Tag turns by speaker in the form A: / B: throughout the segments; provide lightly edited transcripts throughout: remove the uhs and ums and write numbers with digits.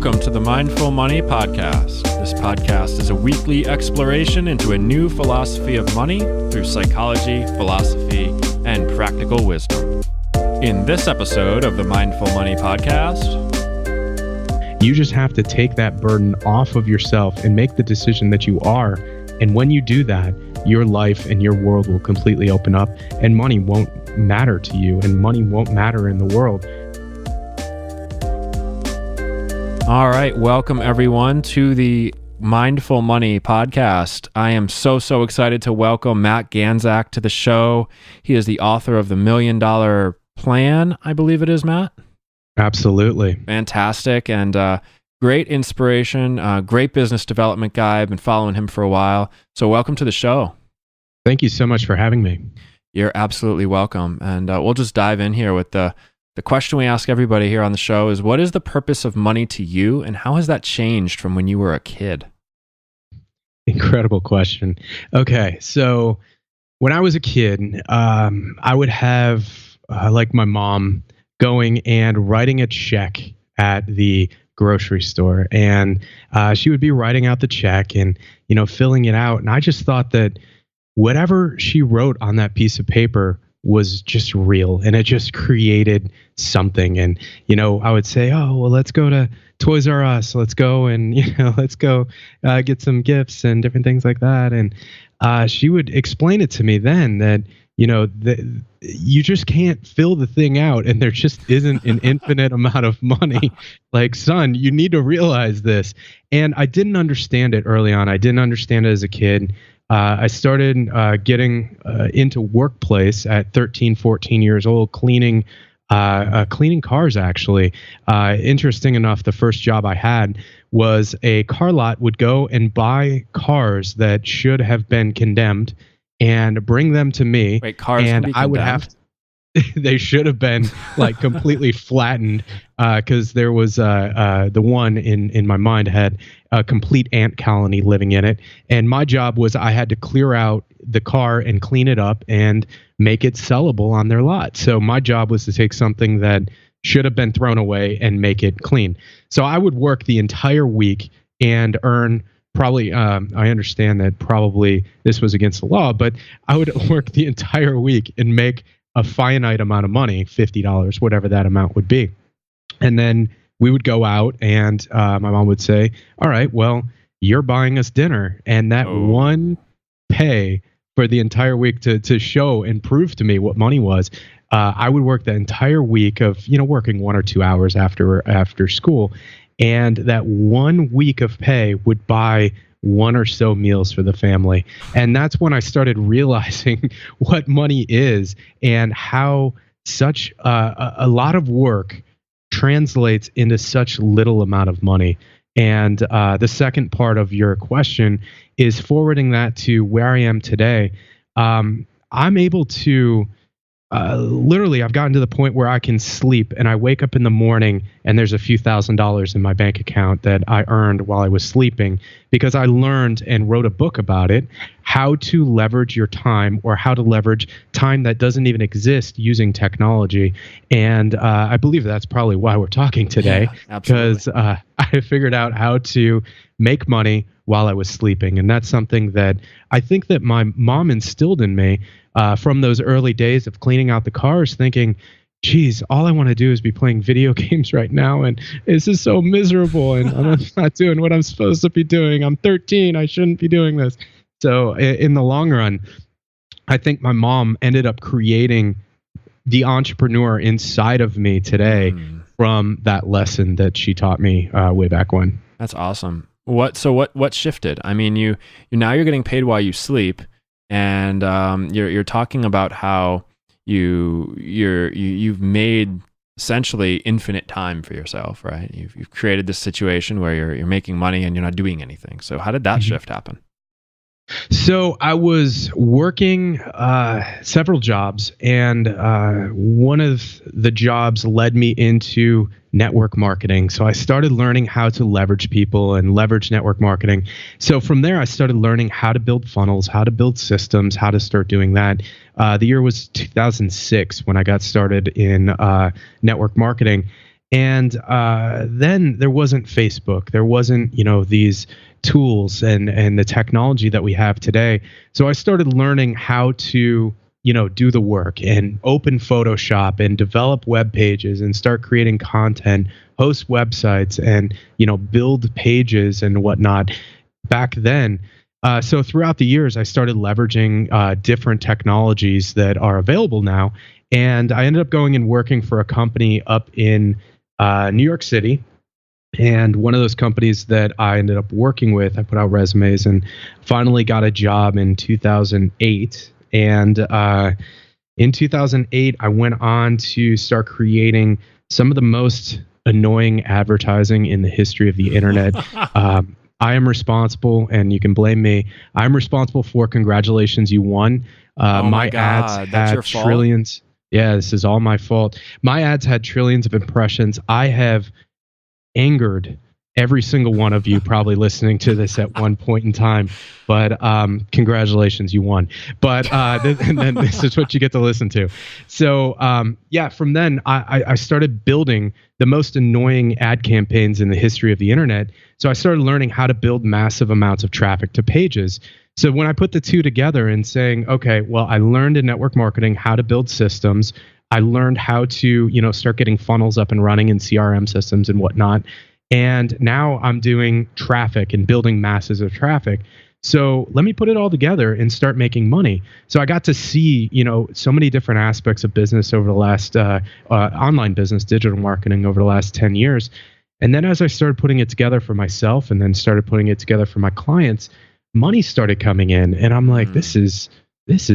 A: Welcome to the Mindful Money Podcast. This podcast is a weekly exploration into a new philosophy of money through psychology, philosophy, and practical wisdom. In this episode of the Mindful Money Podcast,
B: you just have to take that burden off of yourself and make the decision that you are. And when you do that, your life and your world will completely open up, and money won't matter to you, and money won't matter in the world.
A: All right, welcome everyone to the Mindful Money Podcast. I am so excited to welcome Matt Ganzak to the show. He is the author of the $1 Million Plan, I believe it is, Matt.
B: Absolutely.
A: Fantastic, and great inspiration, great business development guy. I've been following him for a while. So welcome to the show.
B: Thank you so much for having me.
A: You're absolutely welcome. And we'll just dive in here with the question we ask everybody here on the show is, what is the purpose of money to you, and how has that changed from when you were a kid?
B: Incredible question. Okay, so when I was a kid, I would have, like my mom, going and writing a check at the grocery store, and she would be writing out the check and, filling it out. And I just thought that whatever she wrote on that piece of paper was just real, and it just created something. And, I would say, oh, well, let's go to Toys R Us. Let's go and, let's go get some gifts and different things like that. And she would explain it to me then that, you just can't fill the thing out, and there just isn't an infinite amount of money. Like, son, you need to realize this. And I didn't understand it early on. I didn't understand it as a kid. I started getting into workplace at 13, 14 years old, cleaning cars, actually. Interesting enough, the first job I had was a car lot would go and buy cars that should have been condemned and bring them to me.
A: Wait, cars
B: and
A: can be
B: I would
A: condemned?
B: have to, they should have been like completely flattened, because there was the one in my mind had a complete ant colony living in it. And my job was I had to clear out the car and clean it up and make it sellable on their lot. So my job was to take something that should have been thrown away and make it clean. So I would work the entire week and earn probably, I understand that probably this was against the law, but I would work the entire week and make a finite amount of money, $50, whatever that amount would be. And then we would go out, and my mom would say, all right, well, you're buying us dinner. And that one pay for the entire week to show and prove to me what money was, I would work the entire week of, working 1 or 2 hours after school. And that 1 week of pay would buy one or so meals for the family. And that's when I started realizing what money is and how such a lot of work translates into such little amount of money. And the second part of your question is forwarding that to where I am today. I'm able to literally, I've gotten to the point where I can sleep, and I wake up in the morning and there's a few $1,000s in my bank account that I earned while I was sleeping, because I learned and wrote a book about it, how to leverage your time, or how to leverage time that doesn't even exist using technology. And I believe that's probably why we're talking today, because I figured out how to make money while I was sleeping. And that's something that I think that my mom instilled in me from those early days of cleaning out the cars, thinking, geez, all I want to do is be playing video games right now, and this is so miserable, and I'm not doing what I'm supposed to be doing. I'm 13. I shouldn't be doing this. So in the long run, I think my mom ended up creating the entrepreneur inside of me today from that lesson that she taught me way back when.
A: That's awesome. What shifted? I mean, you're getting paid while you sleep, and you're talking about how you've made essentially infinite time for yourself, right? You've created this situation where you're making money and you're not doing anything. So how did that shift happen?
B: So I was working several jobs, and one of the jobs led me into network marketing. So I started learning how to leverage people and leverage network marketing. So from there, I started learning how to build funnels, how to build systems, how to start doing that. The year was 2006 when I got started in network marketing. And then there wasn't Facebook. There wasn't, these tools and the technology that we have today. So I started learning how to, do the work and open Photoshop and develop web pages and start creating content, host websites, and, build pages and whatnot back then. So throughout the years, I started leveraging different technologies that are available now. And I ended up going and working for a company up in New York City. And one of those companies that I ended up working with, I put out resumes and finally got a job in 2008. And in 2008, I went on to start creating some of the most annoying advertising in the history of the internet. I am responsible, and you can blame me. I'm responsible for Congratulations, You Won. My ads had trillions. Yeah, this is all my fault. My ads had trillions of impressions. I have angered every single one of you probably listening to this at one point in time. But congratulations, you won. But and then this is what you get to listen to. So from then I started building the most annoying ad campaigns in the history of the internet. So I started learning how to build massive amounts of traffic to pages. So when I put the two together and saying, okay, well, I learned in network marketing how to build systems. I learned how to, start getting funnels up and running in CRM systems and whatnot. And now I'm doing traffic and building masses of traffic. So let me put it all together and start making money. So I got to see, so many different aspects of business over the last online business, digital marketing over the last 10 years. And then as I started putting it together for myself and then started putting it together for my clients, money started coming in. And I'm like, this is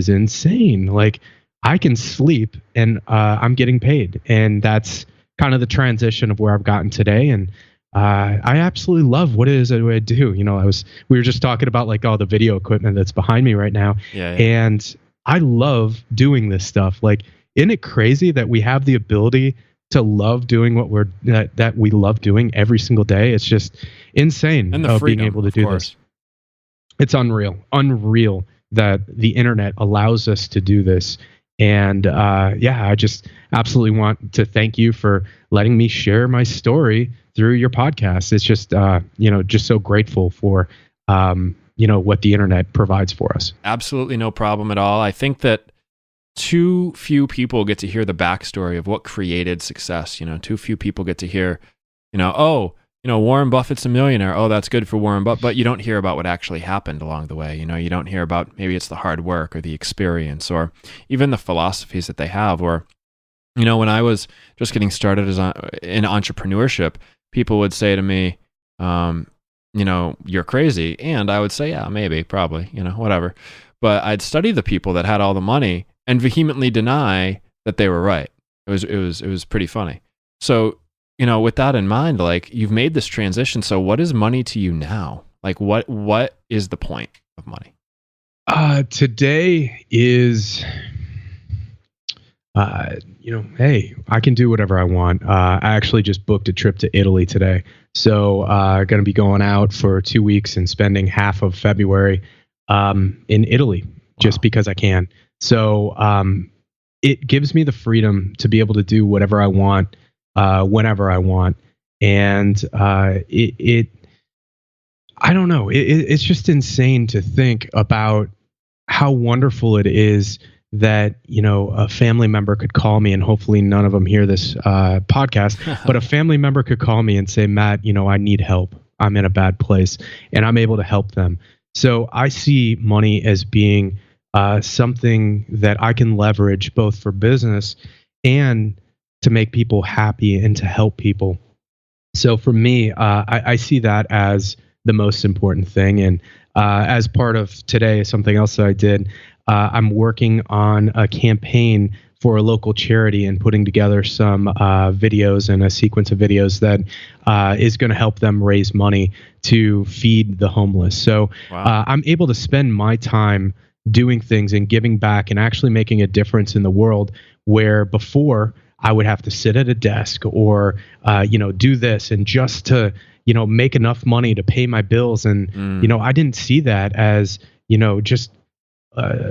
B: insane. Like, I can sleep and I'm getting paid. And that's kind of the transition of where I've gotten today. And I absolutely love what it is that I do. We were just talking about like all the video equipment that's behind me right now.
A: Yeah.
B: And I love doing this stuff. Like, isn't it crazy that we have the ability to love doing what that we love doing every single day? It's just insane.
A: And the freedom,
B: being able to do this. It's unreal that the internet allows us to do this. And I just absolutely want to thank you for letting me share my story through your podcast. It's just, just so grateful for, what the internet provides for us.
A: Absolutely no problem at all. I think that too few people get to hear the backstory of what created success. Too few people get to hear, Warren Buffett's a millionaire. Oh, that's good for Warren Buffett. But you don't hear about what actually happened along the way. You don't hear about maybe it's the hard work or the experience or even the philosophies that they have. Or, when I was just getting started in entrepreneurship, people would say to me, you're crazy. And I would say, yeah, maybe, probably, whatever. But I'd study the people that had all the money and vehemently deny that they were right. It was pretty funny. So, with that in mind, like, you've made this transition. So what is money to you now? Like, what is the point of money?
B: Today is, hey, I can do whatever I want. I actually just booked a trip to Italy today. So going to be going out for 2 weeks and spending half of February in Italy just because I can. So it gives me the freedom to be able to do whatever I want. Whenever I want. And I don't know, it's just insane to think about how wonderful it is that, a family member could call me, and hopefully none of them hear this podcast, but a family member could call me and say, Matt, I need help. I'm in a bad place, and I'm able to help them. So I see money as being something that I can leverage both for business and to make people happy and to help people. So for me, I see that as the most important thing. And as part of today, something else that I did, I'm working on a campaign for a local charity and putting together some videos and a sequence of videos that is going to help them raise money to feed the homeless. So I'm able to spend my time doing things and giving back and actually making a difference in the world, where before I would have to sit at a desk or, do this and just to, make enough money to pay my bills. And, I didn't see that as, just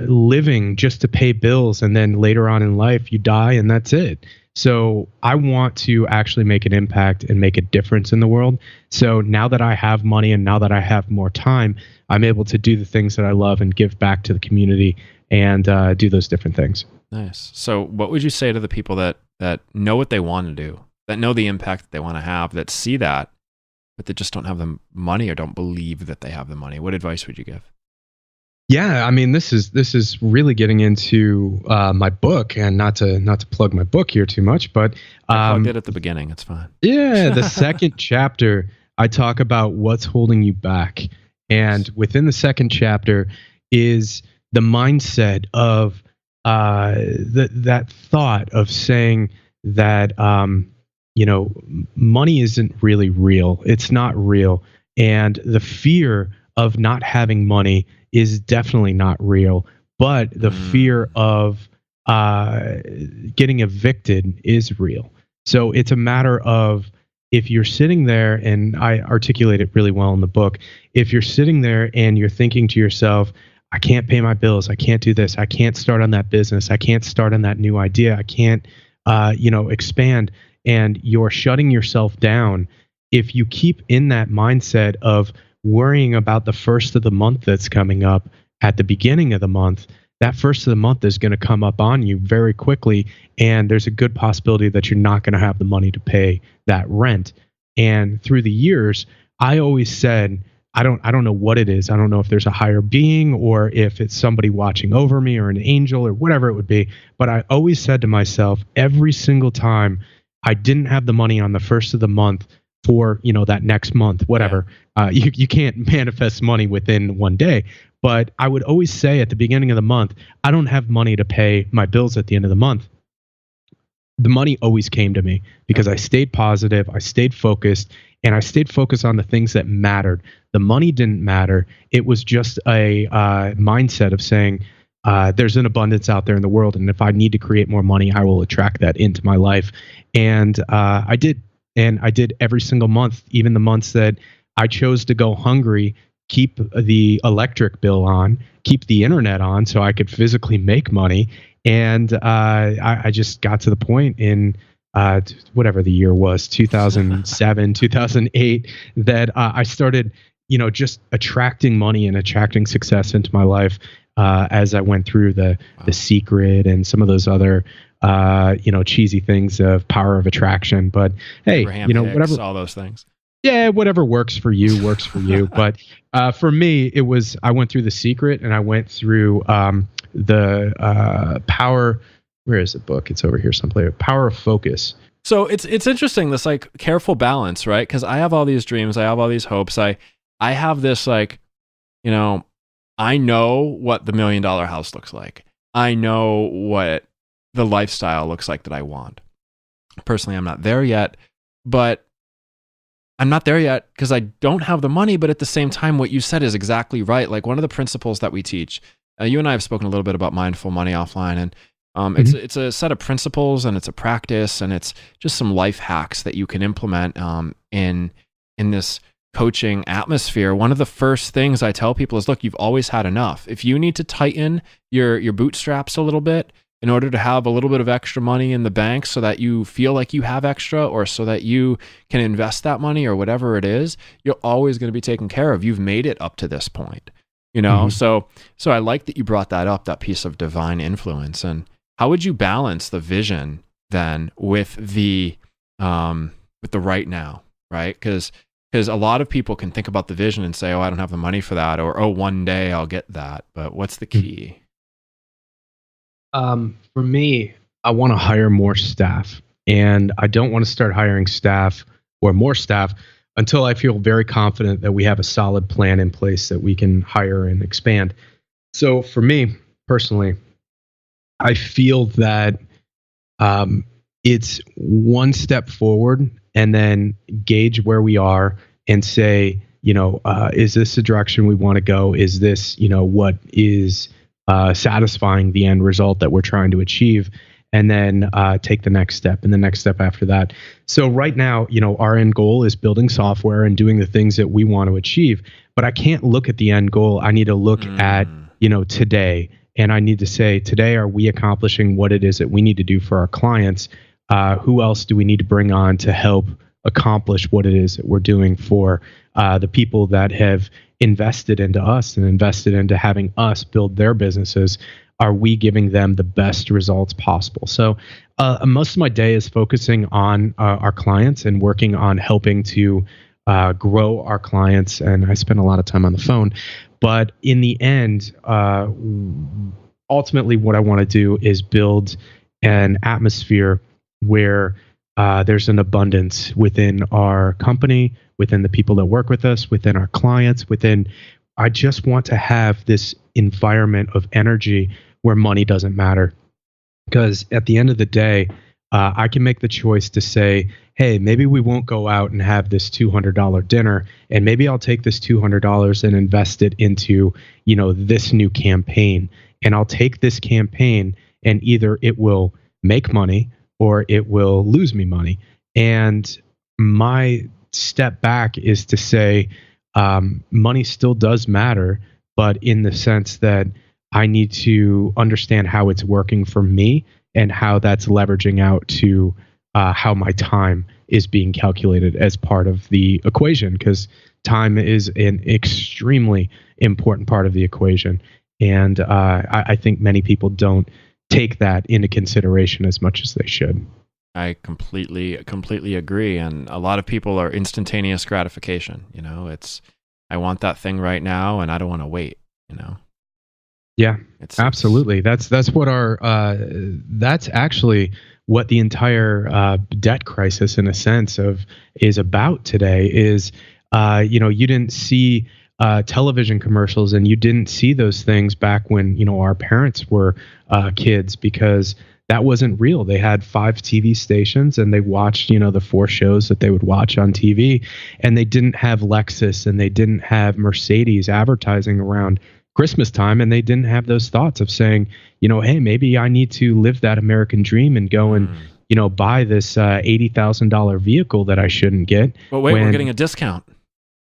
B: living just to pay bills, and then later on in life you die and that's it. So I want to actually make an impact and make a difference in the world. So now that I have money and now that I have more time, I'm able to do the things that I love and give back to the community and do those different things.
A: Nice. So what would you say to the people that know what they want to do, that know the impact that they want to have, that see that, but that just don't have the money or don't believe that they have the money? What advice would you give?
B: Yeah, I mean, this is really getting into my book, and not to plug my book here too much, but
A: I plugged it at the beginning. It's fine.
B: Yeah, the second chapter, I talk about what's holding you back, and within the second chapter is the mindset of that thought of saying that money isn't really real. It's not real, and the fear of not having money is definitely not real, but the fear of getting evicted is real. So it's a matter of, if you're sitting there, and I articulate it really well in the book, if you're sitting there and you're thinking to yourself, I can't pay my bills, I can't do this, I can't start on that business, I can't start on that new idea, I can't expand, and you're shutting yourself down, if you keep in that mindset of worrying about the first of the month that's coming up at the beginning of the month, that first of the month is going to come up on you very quickly, and there's a good possibility that you're not going to have the money to pay that rent. And through the years, I always said, I don't know what it is. I don't know if there's a higher being or if it's somebody watching over me or an angel or whatever it would be. But I always said to myself, every single time I didn't have the money on the first of the month for, that next month, whatever. You can't manifest money within one day. But I would always say at the beginning of the month, I don't have money to pay my bills at the end of the month. The money always came to me because I stayed positive, I stayed focused, and I stayed focused on the things that mattered. The money didn't matter. It was just a mindset of saying, there's an abundance out there in the world, and if I need to create more money, I will attract that into my life. And I did. And I did every single month, even the months that I chose to go hungry, keep the electric bill on, keep the internet on so I could physically make money. And I just got to the point in whatever the year was, 2007, 2008, that I started, just attracting money and attracting success into my life as I went through the Secret and some of those other cheesy things of power of attraction. But hey,
A: Abraham Hicks,
B: whatever,
A: all those things.
B: Yeah, whatever works for you works for you. But for me, it was, I went through The Secret, and I went through the Power. Where is the book? It's over here someplace. Power of Focus.
A: So it's interesting, this like careful balance, right? Because I have all these dreams, I have all these hopes, I have this like, I know what the $1 million house looks like. I know what the lifestyle looks like that I want. Personally, I'm not there yet, but I'm not there yet because I don't have the money. But at the same time, what you said is exactly right. Like one of the principles that we teach, you and I have spoken a little bit about mindful money offline, and it's a set of principles, and it's a practice, and it's just some life hacks that you can implement in this coaching atmosphere. One of the first things I tell people is, look, you've always had enough. If you need to tighten your bootstraps a little bit in order to have a little bit of extra money in the bank so that you feel like you have extra, or so that you can invest that money or whatever it is, you're always going to be taken care of. You've made it up to this point, So I like that you brought that up, that piece of divine influence. And how would you balance the vision then with the right now, right? Because a lot of people can think about the vision and say, oh, I don't have the money for that, or, oh, one day I'll get that. But what's the key?
B: For me, I want to hire more staff, and I don't want to start hiring staff or more staff until I feel very confident that we have a solid plan in place that we can hire and expand. So for me personally, I feel that it's one step forward and then gauge where we are and say, is this the direction we want to go? Is this, what is satisfying the end result that we're trying to achieve? And then take the next step and the next step after that. So right now, our end goal is building software and doing the things that we want to achieve. But I can't look at the end goal. I need to look at today. And I need to say, today, are we accomplishing what it is that we need to do for our clients? Who else do we need to bring on to help accomplish what it is that we're doing for the people that have invested into us and invested into having us build their businesses? Are we giving them the best results possible? So most of my day is focusing on our clients and working on helping to grow our clients. And I spend a lot of time on the phone. But in the end, ultimately, what I want to do is build an atmosphere where there's an abundance within our company, within the people that work with us, within our clients, I just want to have this environment of energy where money doesn't matter. Because at the end of the day, I can make the choice to say, hey, maybe we won't go out and have this $200 dinner, and maybe I'll take this $200 and invest it into, this new campaign. And I'll take this campaign and either it will make money or it will lose me money. And my step back is to say, money still does matter, but in the sense that I need to understand how it's working for me and how that's leveraging out to how my time is being calculated as part of the equation, because time is an extremely important part of the equation. And I think many people don't take that into consideration as much as they should.
A: I completely agree. And a lot of people are instantaneous gratification. It's, I want that thing right now and I don't want to wait,
B: Yeah, absolutely. That's what that's actually what the entire debt crisis, in a sense, is about today. Is you didn't see television commercials, and you didn't see those things back when our parents were kids, because that wasn't real. They had 5 TV stations and they watched the 4 shows that they would watch on TV, and they didn't have Lexus and they didn't have Mercedes advertising around Christmas time, and they didn't have those thoughts of saying, hey, maybe I need to live that American dream and go and buy this $80,000 vehicle that I shouldn't get.
A: But wait, we're getting a discount.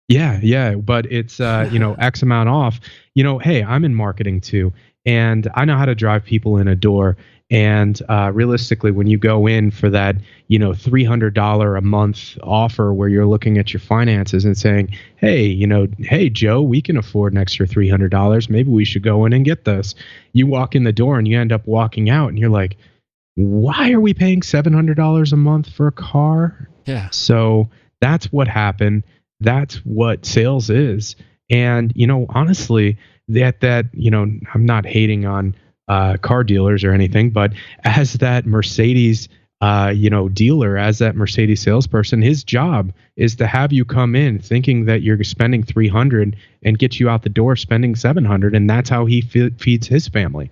B: Yeah, but it's X amount off. Hey, I'm in marketing too, and I know how to drive people in a door. And realistically, when you go in for that, $300 a month offer where you're looking at your finances and saying, hey, Joe, we can afford an extra $300. Maybe we should go in and get this. You walk in the door and you end up walking out and you're like, why are we paying $700 a month for a car?
A: Yeah.
B: So that's what happened. That's what sales is. And, honestly, I'm not hating on car dealers or anything, but as that Mercedes, dealer, as that Mercedes salesperson, his job is to have you come in thinking that you're spending $300 and get you out the door spending $700, and that's how he feeds his family,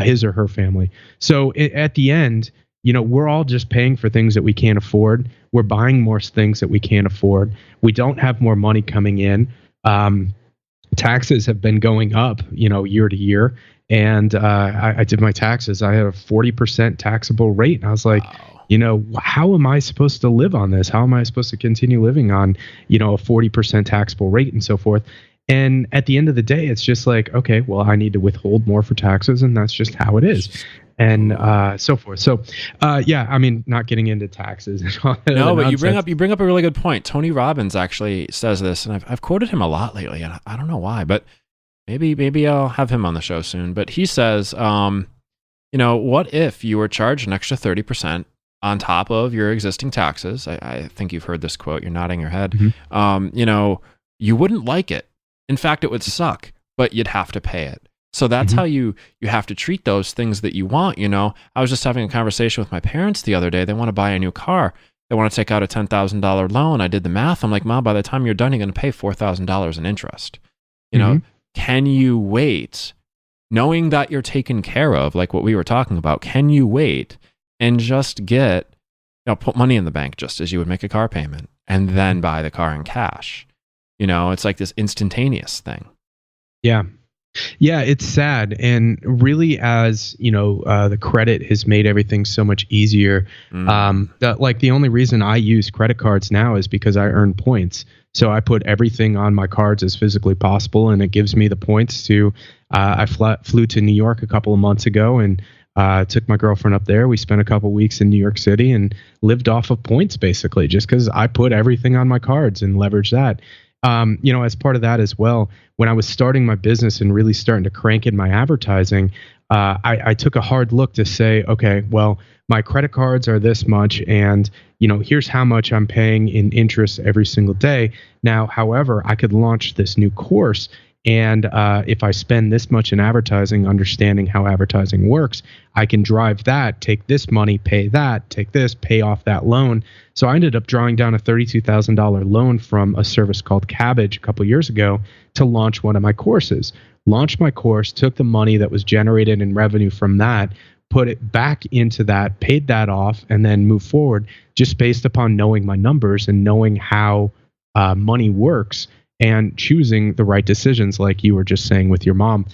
B: his or her family. So at the end, we're all just paying for things that we can't afford. We're buying more things that we can't afford. We don't have more money coming in. Taxes have been going up, year to year. And I did my taxes. I had a 40% taxable rate. And I was like, wow. How am I supposed to live on this? How am I supposed to continue living on, a 40% taxable rate and so forth? And at the end of the day, it's just like, okay, well, I need to withhold more for taxes, and that's just how it is. And so forth. So, not getting into taxes. And all that
A: no, but
B: nonsense.
A: you bring up a really good point. Tony Robbins actually says this, and I've quoted him a lot lately, and I don't know why, but maybe I'll have him on the show soon. But he says, what if you were charged an extra 30% on top of your existing taxes? I think you've heard this quote. You're nodding your head.
B: Mm-hmm.
A: You wouldn't like it. In fact, it would suck, but you'd have to pay it. So that's how you have to treat those things that you want. I was just having a conversation with my parents the other day. They want to buy a new car. They want to take out a $10,000 loan. I did the math. I'm like, Mom, by the time you're done, you're going to pay $4,000 in interest. Can you wait, knowing that you're taken care of, like what we were talking about? Can you wait and just put money in the bank just as you would make a car payment, and then buy the car in cash? It's like this instantaneous thing.
B: Yeah. Yeah, it's sad. And really, as the credit has made everything so much easier. The only reason I use credit cards now is because I earn points. So I put everything on my cards as physically possible, and it gives me the points to flew to New York a couple of months ago and took my girlfriend up there. We spent a couple weeks in New York City and lived off of points, basically, just because I put everything on my cards and leveraged that. As part of that as well, when I was starting my business and really starting to crank in my advertising, I took a hard look to say, okay, well, my credit cards are this much, and here's how much I'm paying in interest every single day. Now, however, I could launch this new course, and if I spend this much in advertising, understanding how advertising works, I can drive that, take this money, pay that, take this, pay off that loan. So I ended up drawing down a $32,000 loan from a service called Cabbage a couple years ago to launch one of my courses. Launched my course, took the money that was generated in revenue from that, put it back into that, paid that off, and then move forward just based upon knowing my numbers and knowing how money works and choosing the right decisions, like you were just saying with your mom,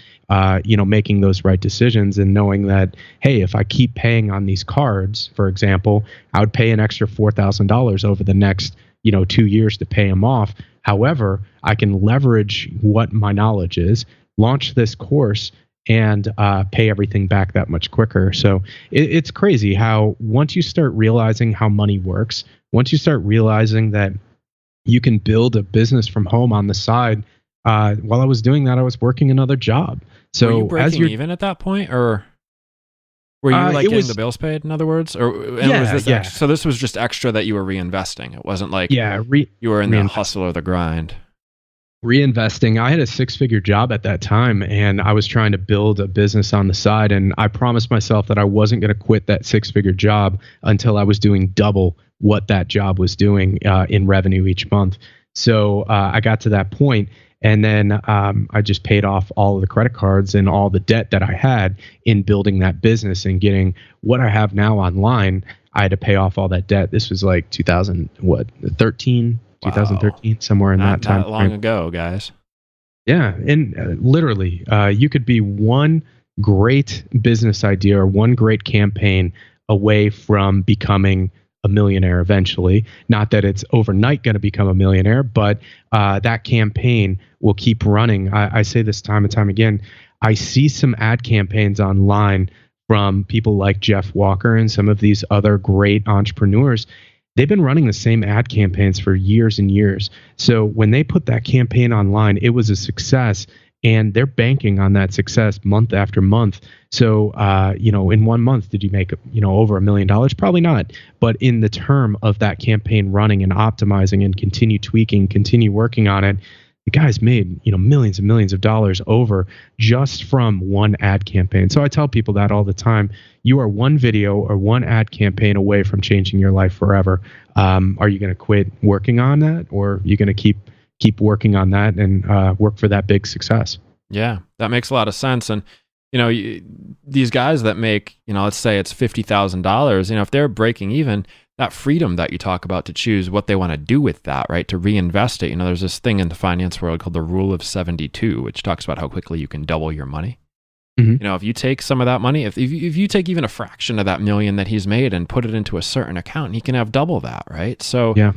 B: making those right decisions and knowing that, hey, if I keep paying on these cards, for example, I would pay an extra $4,000 over the next 2 years to pay them off. However, I can leverage what my knowledge is, launch this course, and pay everything back that much quicker. So it's crazy how once you start realizing how money works, once you start realizing that you can build a business from home on the side. While I was doing that, I was working another job. So
A: were you breaking even at that point, or were you getting the bills paid? In other words, was this extra? So this was just extra that you were reinvesting. It wasn't like you were in the hustle or the grind.
B: Reinvesting. I had a 6-figure job at that time, and I was trying to build a business on the side. And I promised myself that I wasn't going to quit that 6-figure job until I was doing double what that job was doing in revenue each month. So I got to that point, and then I just paid off all of the credit cards and all the debt that I had in building that business and getting what I have now online. I had to pay off all that debt. This was like 2013. Wow. 2013, somewhere in that time.
A: Not long ago, guys.
B: Yeah, and literally, you could be one great business idea or one great campaign away from becoming a millionaire eventually. Not that it's overnight going to become a millionaire, but that campaign will keep running. I say this time and time again. I see some ad campaigns online from people like Jeff Walker and some of these other great entrepreneurs. They've been running the same ad campaigns for years and years. So when they put that campaign online, it was a success, and they're banking on that success month after month. So, in 1 month, did you make, over $1 million? Probably not. But in the term of that campaign running and optimizing and continue tweaking, continue working on it, the guys made, millions and millions of dollars over just from one ad campaign. So I tell people that all the time. You are one video or one ad campaign away from changing your life forever. Are you going to quit working on that, or are you going to keep working on that and work for that big success?
A: Yeah, that makes a lot of sense. And these guys that make, let's say it's $50,000, if they're breaking even, that freedom that you talk about to choose what they want to do with that, right? To reinvest it. There's this thing in the finance world called the rule of 72, which talks about how quickly you can double your money. Mm-hmm. If you take some of that money, if you take even a fraction of that million that he's made and put it into a certain account, he can have double that, right? So,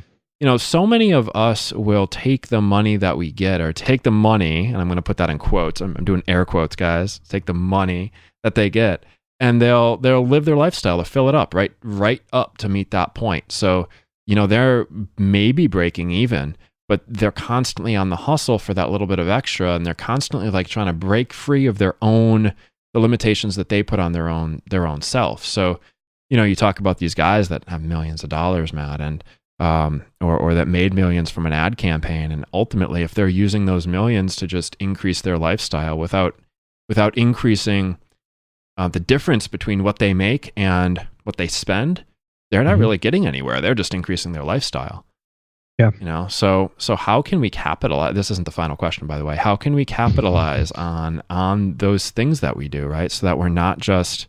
A: so many of us will take the money that we get, or take the money, and I'm going to put that in quotes. I'm doing air quotes, guys. Take the money that they get, and they'll live their lifestyle to fill it up, right up to meet that point. So, they're maybe breaking even, but they're constantly on the hustle for that little bit of extra, and they're constantly trying to break free of the limitations that they put on their own self. So, you talk about these guys that have millions of dollars, Matt, and or that made millions from an ad campaign, and ultimately, if they're using those millions to just increase their lifestyle without increasing the difference between what they make and what they spend, they're not really getting anywhere. They're just increasing their lifestyle. Yeah. So how can we capitalize? This isn't the final question, by the way. How can we capitalize on those things that we do, right? So that we're not just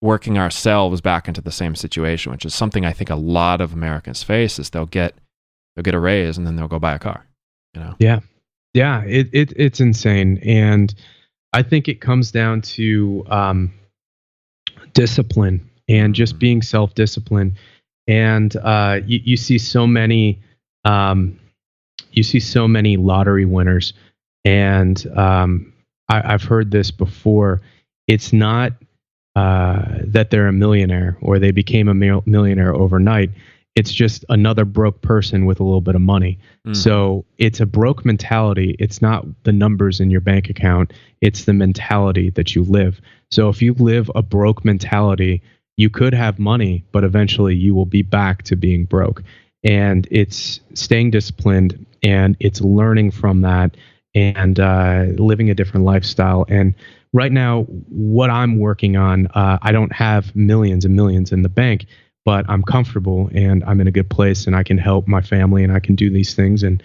A: working ourselves back into the same situation, which is something I think a lot of Americans face. Is they'll get a raise and then they'll go buy a car.
B: Yeah. It's insane, and I think it comes down to discipline and just being self-disciplined. And you see so many lottery winners, And I've heard this before. It's not that they're a millionaire or they became a millionaire overnight. It's just another broke person with a little bit of money. So it's a broke mentality. It's not the numbers in your bank account. It's the mentality that you live. So if you live a broke mentality, you could have money, but eventually you will be back to being broke. And it's staying disciplined, and it's learning from that, and living a different lifestyle. And right now, what I'm working on, I don't have millions and millions in the bank, but I'm comfortable and I'm in a good place, and I can help my family, and I can do these things and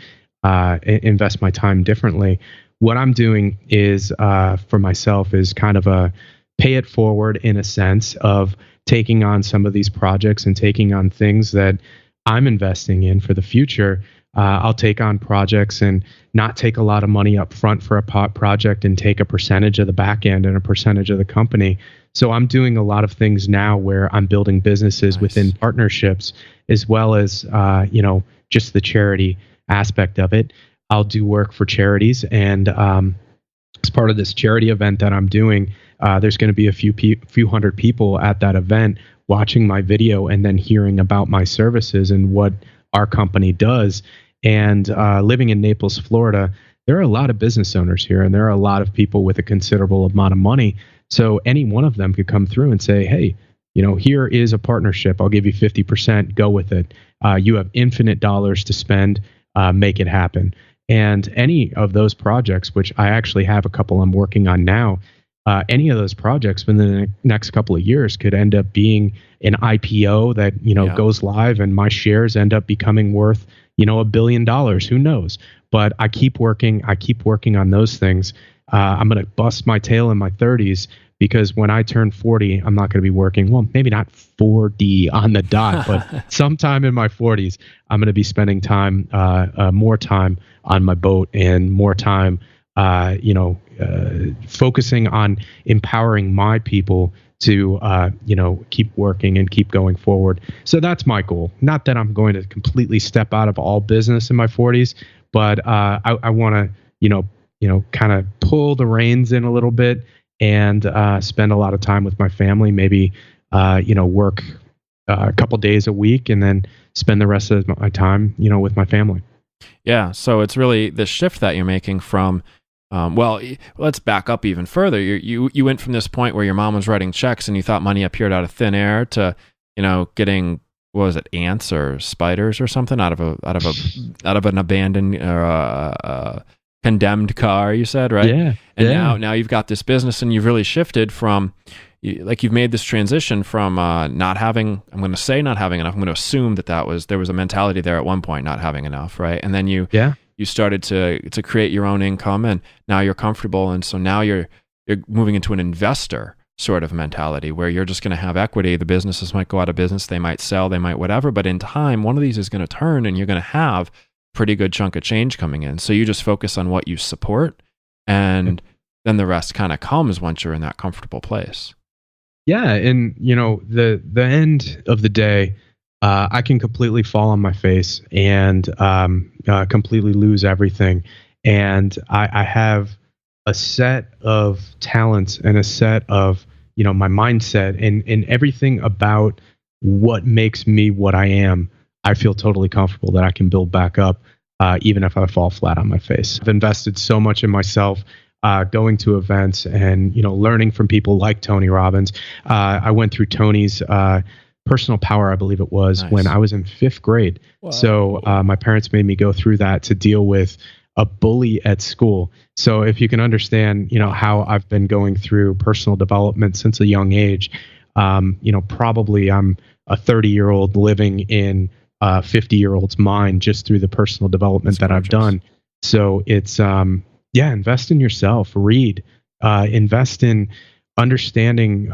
B: invest my time differently. What I'm doing is for myself is kind of a pay it forward, in a sense of taking on some of these projects and taking on things that I'm investing in for the future. I'll take on projects and not take a lot of money up front for a project, and take a percentage of the back end and a percentage of the company. So I'm doing a lot of things now where I'm building businesses within partnerships, as well as, just the charity aspect of it. I'll do work for charities. And as part of this charity event that I'm doing, there's going to be a few hundred people at that event watching my video and then hearing about my services and what our company does. And living in Naples, Florida, there are a lot of business owners here, and there are a lot of people with a considerable amount of money. So any one of them could come through and say, hey, here is a partnership. I'll give you 50%. Go with it. You have infinite dollars to spend. Make it happen. And any of those projects, which I actually have a couple I'm working on now, any of those projects within the next couple of years could end up being an IPO that goes live, and my shares end up becoming worth $1 billion. Who knows? But I keep working on those things. I'm going to bust my tail in my 30s, because when I turn 40, I'm not going to be working. Well, maybe not 40 on the dot, but sometime in my 40s, I'm going to be spending time, more time on my boat, and more time focusing on empowering my people to, keep working and keep going forward. So that's my goal. Not that I'm going to completely step out of all business in my 40s, but I want to, kind of pull the reins in a little bit, and spend a lot of time with my family. Maybe, work a couple days a week, and then spend the rest of my time, with my family.
A: Yeah. So it's really the shift that you're making from, let's back up even further. You went from this point where your mom was writing checks and you thought money appeared out of thin air to, getting, what was it, ants or spiders or something out of an abandoned or condemned car, you said, right?
B: Yeah.
A: And now you've got this business, and you've really shifted from, you've made this transition from not having enough. I'm going to assume that there was a mentality there at one point, not having enough, right? And then you started to create your own income, and now you're comfortable, and so now you're moving into an investor sort of mentality where you're just going to have equity. The businesses might go out of business, they might sell, they might whatever, but in time, one of these is going to turn, and you're going to have a pretty good chunk of change coming in. So you just focus on what you support, and then the rest kind of comes once you're in that comfortable place.
B: Yeah, and the end of the day, I can completely fall on my face and completely lose everything. And I have a set of talents and a set of my mindset and everything about what makes me what I am. I feel totally comfortable that I can build back up, even if I fall flat on my face. I've invested so much in myself. Going to events and learning from people like Tony Robbins. I went through Tony's Personal Power, I believe it was, when I was in 5th grade. Whoa. So my parents made me go through that to deal with a bully at school. So if you can understand, how I've been going through personal development since a young age, probably I'm a 30-year-old living in a 50-year-old's mind just through the personal development that I've done. So it's invest in yourself, read, invest in understanding,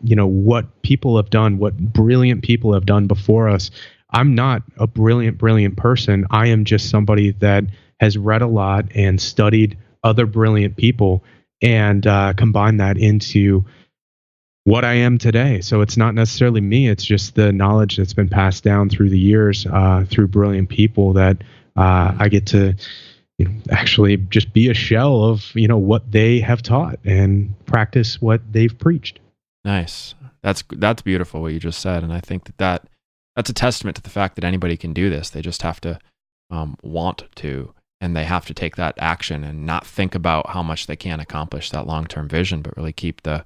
B: what people have done, what brilliant people have done before us. I'm not a brilliant person. I am just somebody that has read a lot and studied other brilliant people and combined that into what I am today. So it's not necessarily me. It's just the knowledge that's been passed down through the years, through brilliant people that I get to actually just be a shell of, what they have taught and practice what they've preached.
A: Nice. That's beautiful what you just said. And I think that's a testament to the fact that anybody can do this. They just have to want to, and they have to take that action and not think about how much they can accomplish, that long-term vision, but really keep the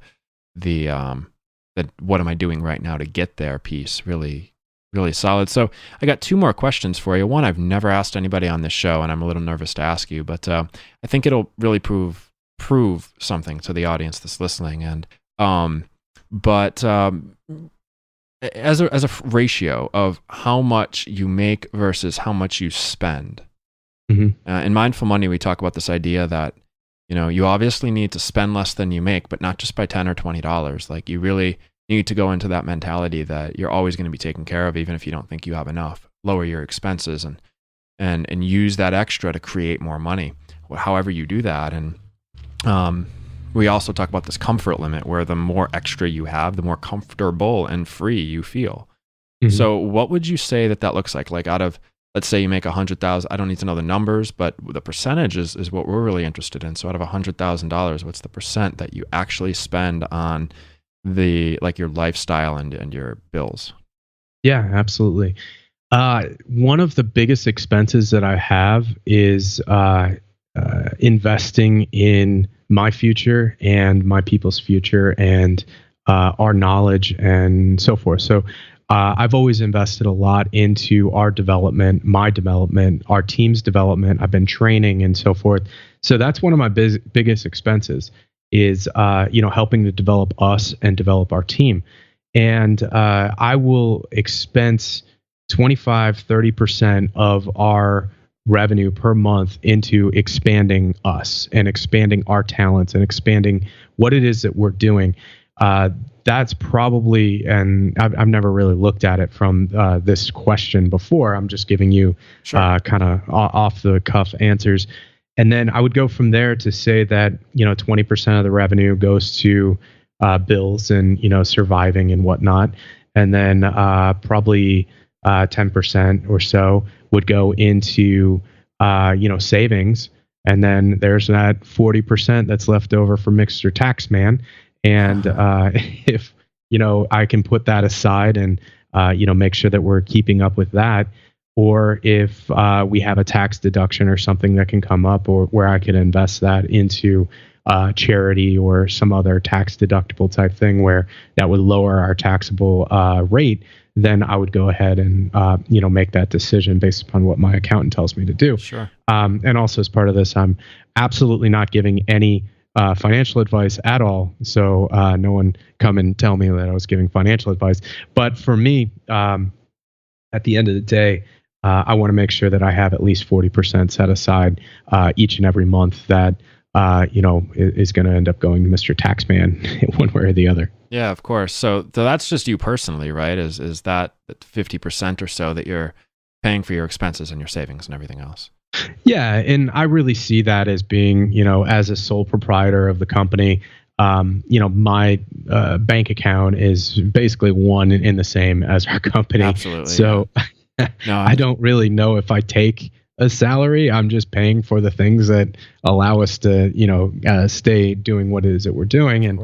A: what am I doing right now to get there piece really, really solid. So I got two more questions for you. One I've never asked anybody on this show, and I'm a little nervous to ask you, but I think it'll really prove something to the audience that's listening. And as a ratio of how much you make versus how much you spend.
B: Mm-hmm.
A: In Mindful Money, we talk about this idea that, you obviously need to spend less than you make, but not just by $10 or $20. Like, you really need to go into that mentality that you're always going to be taken care of, even if you don't think you have enough. Lower your expenses and use that extra to create more money, however you do that. And we also talk about this comfort limit, where the more extra you have, the more comfortable and free you feel.
B: Mm-hmm.
A: So what would you say that looks like? Like, out of, let's say you make 100,000, I don't need to know the numbers, but the percentage is what we're really interested in. So out of $100,000, what's the percent that you actually spend on your lifestyle and your bills?
B: Yeah, absolutely. One of the biggest expenses that I have is investing in my future and my people's future and our knowledge and so forth. So I've always invested a lot into our development, my development, our team's development. I've been training and so forth. So that's one of my biggest expenses is, helping to develop us and develop our team. And I will expense 25-30% of our revenue per month into expanding us and expanding our talents and expanding what it is that we're doing. That's probably, and I've never really looked at it from this question before. I'm just giving you kind of off the cuff answers. And then I would go from there to say that, 20% of the revenue goes to bills and, surviving and whatnot. And then probably 10% or so would go into, savings. And then there's that 40% that's left over for Mr. Taxman. And if, I can put that aside and, make sure that we're keeping up with that, or if we have a tax deduction or something that can come up, or where I could invest that into charity or some other tax deductible type thing where that would lower our taxable rate, then I would go ahead and, make that decision based upon what my accountant tells me to do.
A: Sure.
B: And also as part of this, I'm absolutely not giving any financial advice at all. So no one come and tell me that I was giving financial advice. But for me, at the end of the day, I want to make sure that I have at least 40% set aside each and every month that, is going to end up going to Mr. Taxman one way or the other.
A: Yeah, of course. So that's just you personally, right? Is that 50% or so that you're paying for your expenses and your savings and everything else?
B: Yeah, and I really see that as being, as a sole proprietor of the company, my bank account is basically one and the same as our company.
A: Absolutely.
B: So
A: no,
B: I don't really know if I take a salary. I'm just paying for the things that allow us to, stay doing what it is that we're doing. And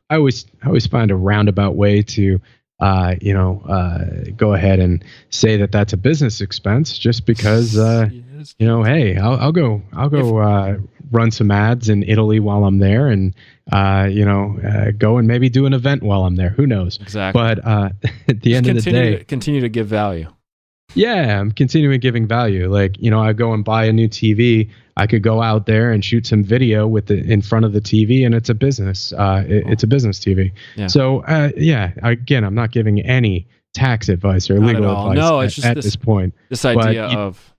B: I always find a roundabout way to go ahead and say that that's a business expense, just because, hey, I'll go run some ads in Italy while I'm there, and go and maybe do an event while I'm there. Who knows?
A: Exactly.
B: But at the end of the day,
A: continue to give value.
B: Yeah, I'm continuing giving value. Like, I go and buy a new TV. I could go out there and shoot some video in front of the TV, and it's a business. It's a business TV. Yeah. So, again, I'm not giving any tax advice or legal advice
A: no, it's just
B: at this point.
A: This idea of,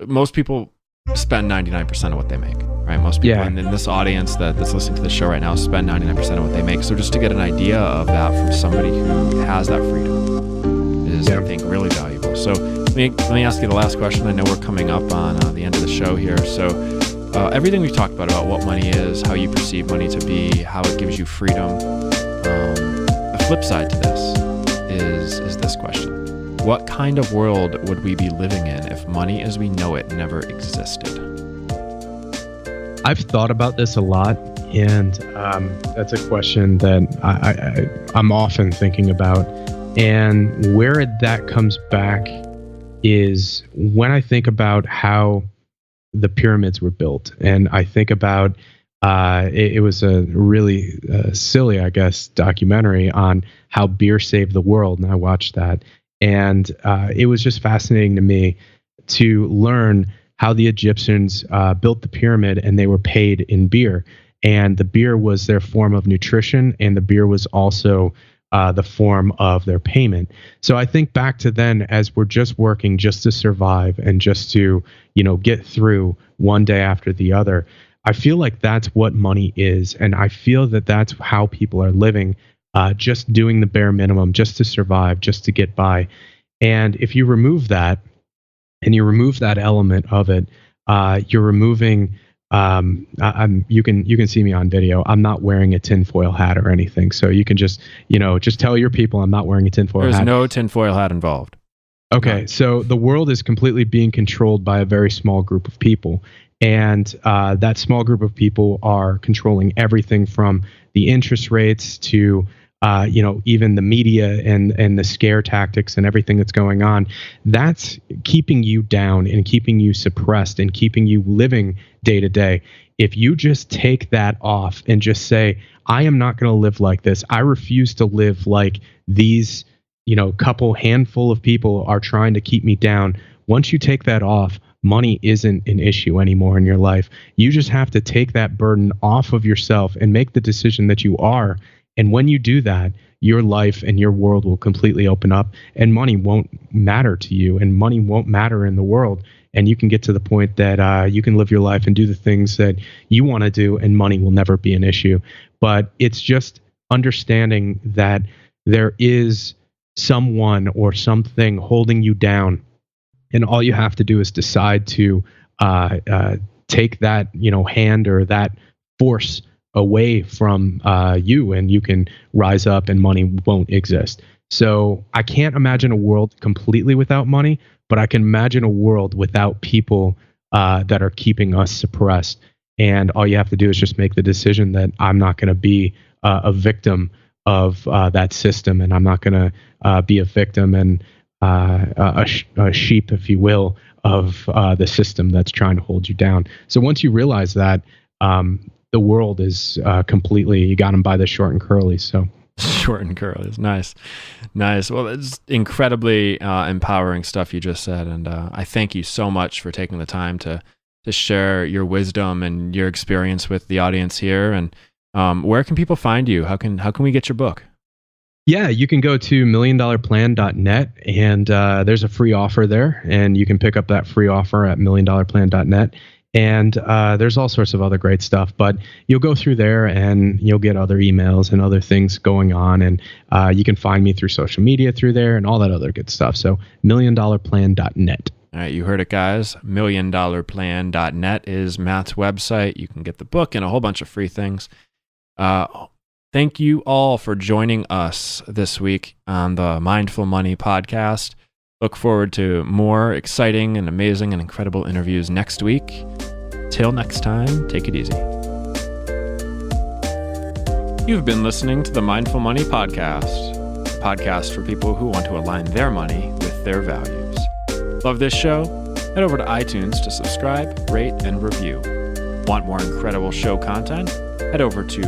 A: most people spend 99% of what they make, right? Most people in this audience that's listening to the show right now spend 99% of what they make. So just to get an idea of that from somebody who has that freedom is, I think, really valuable. So let me ask you the last question. I know we're coming up on the end of the show here. So everything we've talked about what money is, how you perceive money to be, how it gives you freedom. The flip side to this is this question. What kind of world would we be living in if money as we know it never existed?
B: I've thought about this a lot, and that's a question that I'm often thinking about. And where that comes back is when I think about how the pyramids were built, and I think about it was a really silly, I guess, documentary on how beer saved the world, and I watched that, and it was just fascinating to me to learn how the Egyptians built the pyramid, and they were paid in beer. And the beer was their form of nutrition, and the beer was also the form of their payment. So I think back to then, as we're just working just to survive and just to, get through one day after the other. I feel like that's what money is. And I feel that that's how people are living, just doing the bare minimum, just to survive, just to get by. And if you remove that, and you remove that element of it, you're removing. You can see me on video. I'm not wearing a tinfoil hat or anything, so you can just tell your people I'm not wearing a tinfoil hat.
A: There's no tinfoil hat involved.
B: Okay, so the world is completely being controlled by a very small group of people, and that small group of people are controlling everything from the interest rates to even the media and the scare tactics and everything that's going on. That's keeping you down and keeping you suppressed and keeping you living day to day. If you just take that off and just say, I am not going to live like this. I refuse to live like these, couple handful of people are trying to keep me down. Once you take that off, money isn't an issue anymore in your life. You just have to take that burden off of yourself and make the decision that you are. And when you do that, your life and your world will completely open up, and money won't matter to you, and money won't matter in the world. And you can get to the point that you can live your life and do the things that you want to do, and money will never be an issue. But it's just understanding that there is someone or something holding you down, and all you have to do is decide to take that hand or that force away from you, and you can rise up and money won't exist. So I can't imagine a world completely without money, but I can imagine a world without people that are keeping us suppressed. And all you have to do is just make the decision that I'm not going to be a victim of that system, and I'm not going to be a victim and a sheep, if you will, of the system that's trying to hold you down. So once you realize that, the world is completely, you got them by the short and curly. So
A: short and curly is nice. Well, it's incredibly empowering stuff you just said. And I thank you so much for taking the time to share your wisdom and your experience with the audience here. And where can people find you? How can we get your book?
B: Yeah, you can go to milliondollarplan.net, and there's a free offer there, and you can pick up that free offer at milliondollarplan.net. And there's all sorts of other great stuff, but you'll go through there and you'll get other emails and other things going on. And you can find me through social media through there and all that other good stuff. So milliondollarplan.net.
A: All right, you heard it, guys. milliondollarplan.net is Matt's website. You can get the book and a whole bunch of free things. Thank you all for joining us this week on the Mindful Money podcast. Look forward to more exciting and amazing and incredible interviews next week. Till next time, take it easy. You've been listening to the Mindful Money podcast, a podcast for people who want to align their money with their values. Love this show? Head over to iTunes to subscribe, rate, and review. Want more incredible show content? Head over to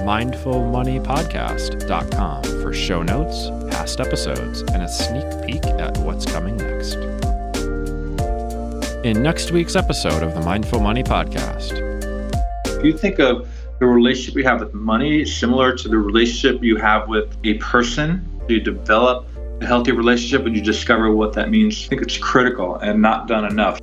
A: mindfulmoneypodcast.com for show notes, past episodes, and a sneak peek at what's coming next. In next week's episode of the Mindful Money Podcast.
C: If you think of the relationship you have with money similar to the relationship you have with a person, you develop a healthy relationship and you discover what that means. I think it's critical and not done enough.